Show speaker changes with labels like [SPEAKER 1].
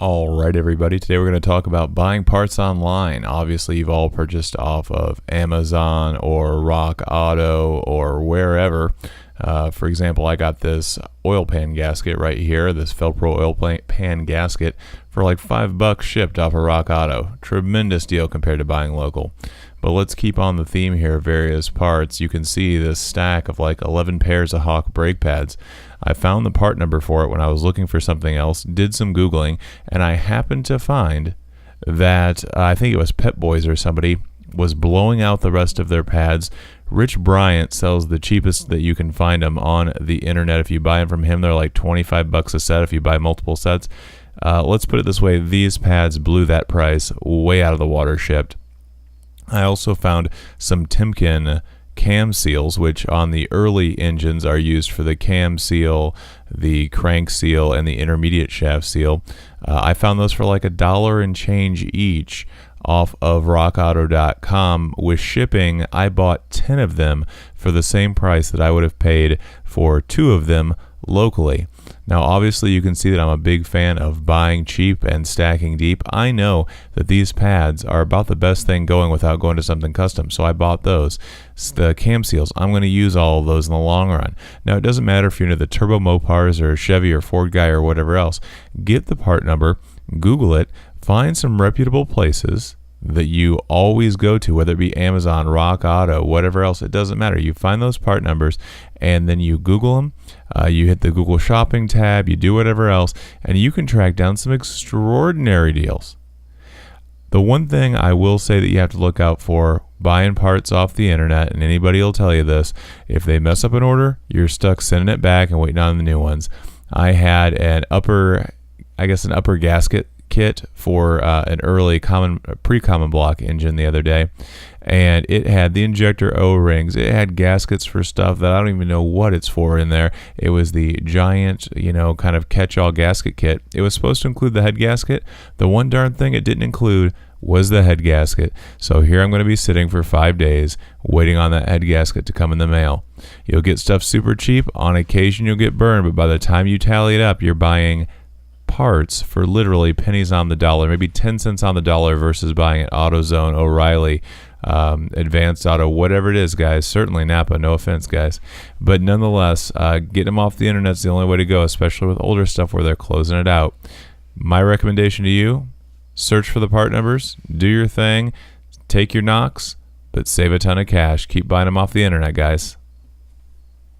[SPEAKER 1] All right, everybody. Today we're going to talk about buying parts online. Obviously, you've all purchased off of Amazon or Rock Auto or wherever. For example, I got this oil pan gasket right here, this Felpro oil pan gasket, for like $5 shipped off of Rock Auto. Tremendous deal compared to buying local. But let's keep on the theme here, various parts. You can see this stack of like 11 pairs of Hawk brake pads. I found the part number for it when I was looking for something else, did some Googling, and I happened to find that I think it was Pep Boys or somebody was blowing out the rest of their pads. Rich Bryant sells the cheapest that you can find them on the internet. If you buy them from him, they're like $25 a set if you buy multiple sets. Let's put it this way, these pads blew that price way out of the water shipped. I also found some Timken cam seals, which on the early engines are used for the cam seal, the crank seal, and the intermediate shaft seal. I found those for like $1 and change each off of rockauto.com. With shipping, I bought 10 of them for the same price that I would have paid for 2 of them locally. Now, obviously, you can see that I'm a big fan of buying cheap and stacking deep. I know that these pads are about the best thing going without going to something custom, so I bought those. The cam seals, I'm going to use all of those in the long run. Now, it doesn't matter if you're into the turbo Mopars or Chevy or Ford guy or whatever else. Get the part number, Google it, find some reputable places that you always go to, whether it be Amazon, Rock Auto, whatever else, it doesn't matter. You find those part numbers and then you Google them. You hit the Google Shopping tab, you do whatever else, and you can track down some extraordinary deals. The one thing I will say that you have to look out for buying parts off the internet, and anybody will tell you this, if they mess up an order, you're stuck sending it back and waiting on the new ones. I had an upper gasket kit for an early pre-common block engine the other day, and it had the injector O-rings, it had gaskets for stuff that I don't even know what it's for in there. It was the giant, kind of catch-all gasket kit. It was supposed to include the head gasket. The one darn thing it didn't include was the head gasket. So here I'm going to be sitting for 5 days waiting on that head gasket to come in the mail. You'll get stuff super cheap. On occasion you'll get burned, but by the time you tally it up, you're buying parts for literally pennies on the dollar, maybe 10 cents on the dollar versus buying at AutoZone, O'Reilly, Advanced Auto, whatever it is, guys. Certainly Napa, no offense, guys. But nonetheless, getting them off the internet is the only way to go, especially with older stuff where they're closing it out. My recommendation to you, search for the part numbers, do your thing, take your knocks, but save a ton of cash. Keep buying them off the internet, guys.